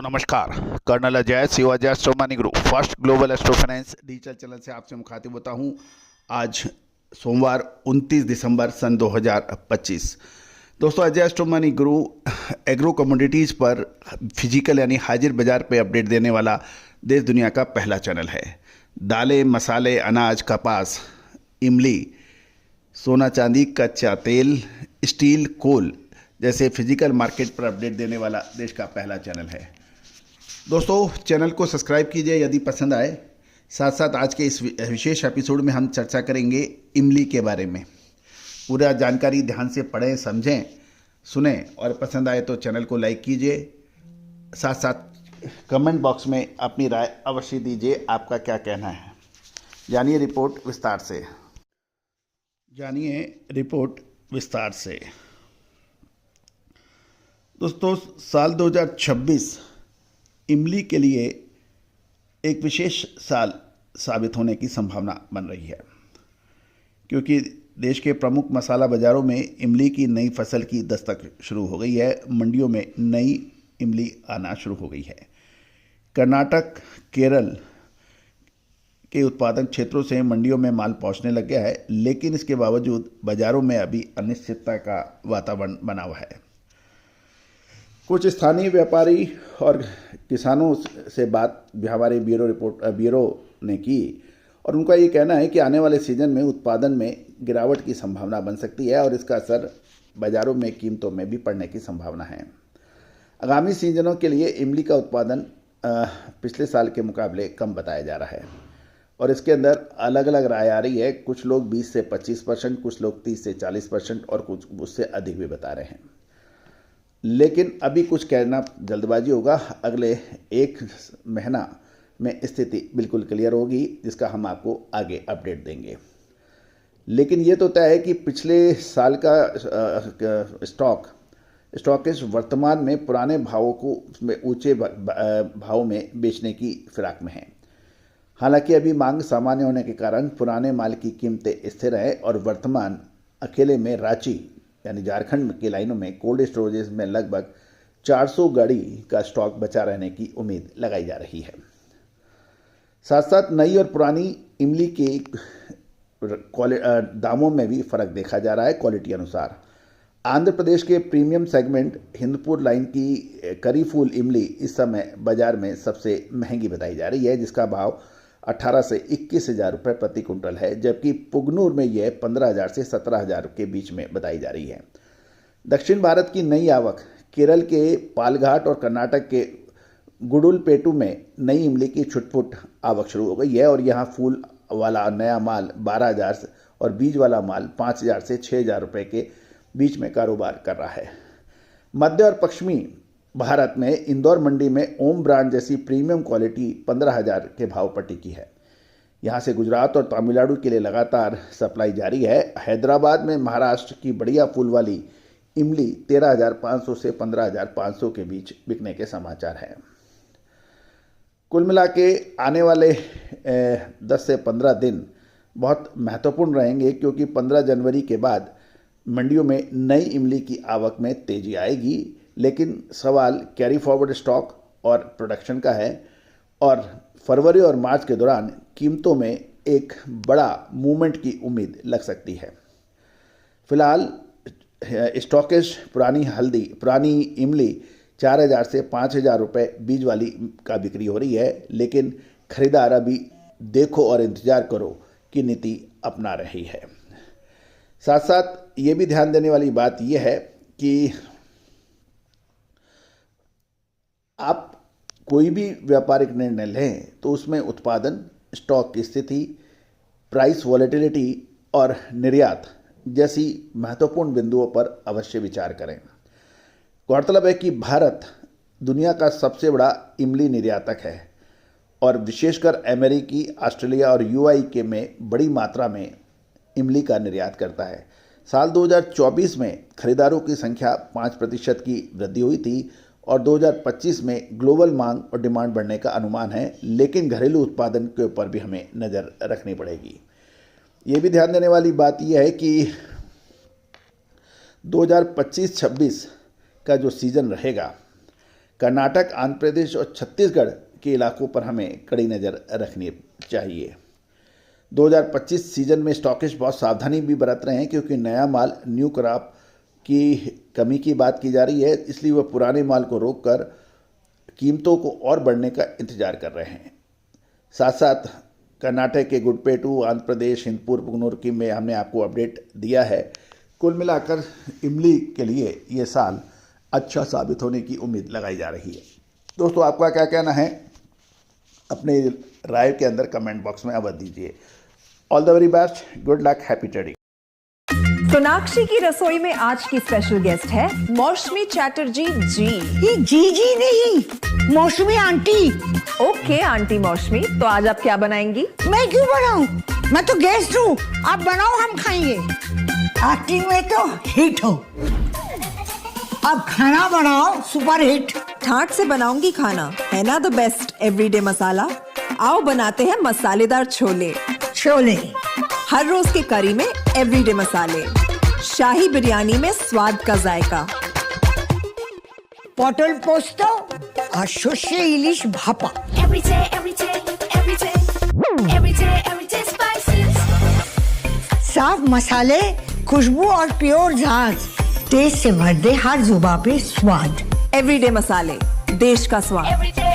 दोस्तों नमस्कार। Colonel Ajay Shivaji astro money group first global astro finance digital channel से आपसे मुखातिब होता हूं। आज सोमवार 29 दिसंबर सन 2025। दोस्तों Ajay astro money group agro commodities पर फिजिकल यानी हाजिर बाजार पे अपडेट देने वाला देश दुनिया का पहला चैनल है। दालें, मसाले, अनाज, कपास, इमली, सोना चांदी, कच्चा तेल, स्टील, कोल जैसे फिजिकल मार्केट पर अपडेट देने वाला देश का पहला चैनल है। दोस्तों चैनल को सब्सक्राइब कीजिए यदि पसंद आए। साथ साथ आज के इस विशेष एपिसोड में हम चर्चा करेंगे इमली के बारे में। पूरा जानकारी ध्यान से पढ़ें, समझें, सुने और पसंद आए तो चैनल को लाइक कीजिए। साथ साथ कमेंट बॉक्स में अपनी राय अवश्य दीजिए, आपका क्या कहना है। जानिए रिपोर्ट विस्तार से। दोस्तों साल 2026 इमली के लिए एक विशेष साल साबित होने की संभावना बन रही है, क्योंकि देश के प्रमुख मसाला बाज़ारों में इमली की नई फसल की दस्तक शुरू हो गई है। मंडियों में नई इमली आना शुरू हो गई है। कर्नाटक, केरल के उत्पादन क्षेत्रों से मंडियों में माल पहुंचने लग गया है, लेकिन इसके बावजूद बाज़ारों में अभी अनिश्चितता का वातावरण बना हुआ है। कुछ स्थानीय व्यापारी और किसानों से बात हमारे ब्यूरो ने की और उनका ये कहना है कि आने वाले सीजन में उत्पादन में गिरावट की संभावना बन सकती है और इसका असर बाज़ारों में कीमतों में भी पड़ने की संभावना है। आगामी सीजनों के लिए इमली का उत्पादन पिछले साल के मुकाबले कम बताया जा रहा है और इसके अंदर अलग अलग राय आ रही है। कुछ लोग 20 से 25%, कुछ लोग 30 से 40% और कुछ उससे अधिक भी बता रहे हैं। लेकिन अभी कुछ कहना जल्दबाजी होगा। अगले एक महीना में स्थिति बिल्कुल क्लियर होगी, जिसका हम आपको आगे अपडेट देंगे। लेकिन ये तो तय है कि पिछले साल का स्टॉकेज वर्तमान में पुराने भावों को ऊंचे भाव में बेचने की फिराक में है। हालांकि अभी मांग सामान्य होने के कारण पुराने माल की कीमतें स्थिर हैं और वर्तमान अकेले में रांची यानी झारखंड की लाइनों में कोल्ड स्टोरेज में लगभग 400 गाड़ी का स्टॉक बचा रहने की उम्मीद लगाई जा रही है। साथ साथ नई और पुरानी इमली के दामों में भी फर्क देखा जा रहा है क्वालिटी अनुसार। आंध्र प्रदेश के प्रीमियम सेगमेंट हिंदपुर लाइन की करी फूल इमली इस समय बाजार में सबसे महंगी बताई जा रही है, जिसका भाव 18 से 21,000 रुपये प्रति कुंटल है, जबकि पुगनूर में यह 15,000 से 17,000 के बीच में बताई जा रही है। दक्षिण भारत की नई आवक केरल के पालघाट और कर्नाटक के गुडुलपेटू में नई इमली की छुटपुट आवक शुरू हो गई है और यहाँ फूल वाला नया माल 12,000 और बीज वाला माल 5,000 से 6,000 रुपये के बीच में कारोबार कर रहा है। मध्य और पश्चिमी भारत में इंदौर मंडी में ओम ब्रांड जैसी प्रीमियम क्वालिटी 15,000 के भाव पर टिकी है। यहाँ से गुजरात और तमिलनाडु के लिए लगातार सप्लाई जारी है। हैदराबाद में महाराष्ट्र की बढ़िया फूल वाली इमली 13,500 से 15,500 के बीच बिकने के समाचार हैं। कुल मिला के आने वाले 10 से 15 दिन बहुत महत्वपूर्ण रहेंगे, क्योंकि 15 जनवरी के बाद मंडियों में नई इमली की आवक में तेजी आएगी। लेकिन सवाल कैरी फॉरवर्ड स्टॉक और प्रोडक्शन का है और फरवरी और मार्च के दौरान कीमतों में एक बड़ा मूवमेंट की उम्मीद लग सकती है। फिलहाल स्टॉकेज पुरानी इमली 4,000 से 5,000 रुपये बीज वाली का बिक्री हो रही है, लेकिन खरीदार अभी देखो और इंतजार करो की नीति अपना रही है। साथ साथ ये भी ध्यान देने वाली बात यह है कि आप कोई भी व्यापारिक निर्णय लें तो उसमें उत्पादन, स्टॉक की स्थिति, प्राइस वॉलेटिलिटी और निर्यात जैसी महत्वपूर्ण बिंदुओं पर अवश्य विचार करें। गौरतलब है कि भारत दुनिया का सबसे बड़ा इमली निर्यातक है और विशेषकर अमेरिकी, ऑस्ट्रेलिया और यूएई में बड़ी मात्रा में इमली का निर्यात करता है। साल 2024 में खरीदारों की संख्या 5% की वृद्धि हुई थी और 2025 में ग्लोबल मांग और डिमांड बढ़ने का अनुमान है, लेकिन घरेलू उत्पादन के ऊपर भी हमें नज़र रखनी पड़ेगी। ये भी ध्यान देने वाली बात यह है कि 2025-26 का जो सीज़न रहेगा, कर्नाटक, आंध्र प्रदेश और छत्तीसगढ़ के इलाकों पर हमें कड़ी नज़र रखनी चाहिए। 2025 सीजन में स्टॉकिस्ट बहुत सावधानी भी बरत रहे हैं, क्योंकि नया माल, न्यू क्रॉप की कमी की बात की जा रही है, इसलिए वह पुराने माल को रोककर कीमतों को और बढ़ने का इंतजार कर रहे हैं। साथ साथ कर्नाटक के गुडपेटू, आंध्र प्रदेश, हिंदपुर, पुगनूर की में हमने आपको अपडेट दिया है। कुल मिलाकर इमली के लिए ये साल अच्छा साबित होने की उम्मीद लगाई जा रही है। दोस्तों, आपका क्या कहना है? अपने राय के अंदर कमेंट बॉक्स में अवश्य दीजिए। All the very best, good luck, happy trading. Sonakshi की रसोई में आज की स्पेशल गेस्ट है मौसमी चैटर्जी जी। ये जी नहीं, मौसमी आंटी। ओके आंटी मौसमी, तो आज आप क्या बनाएंगी? मैं क्यों बनाऊं? मैं तो गेस्ट हूँ, आप बनाओ, हम खाएंगे। एक्टिंग में तो हिट हो, अब खाना बनाओ सुपर हिट। ठाट से बनाऊंगी खाना, है ना द बेस्ट एवरीडे मसाला। आओ बनाते हैं मसालेदार छोले। छोले हर रोज के करी में एवरीडे मसाले, शाही बिरयानी में स्वाद का जायका। पटल पोस्तो और शुष्य इलिश भापा। साफ मसाले, खुशबू और प्योर झाग, टेस्ट से भर दे हर जुबान पे स्वाद। एवरीडे मसाले, देश का स्वाद।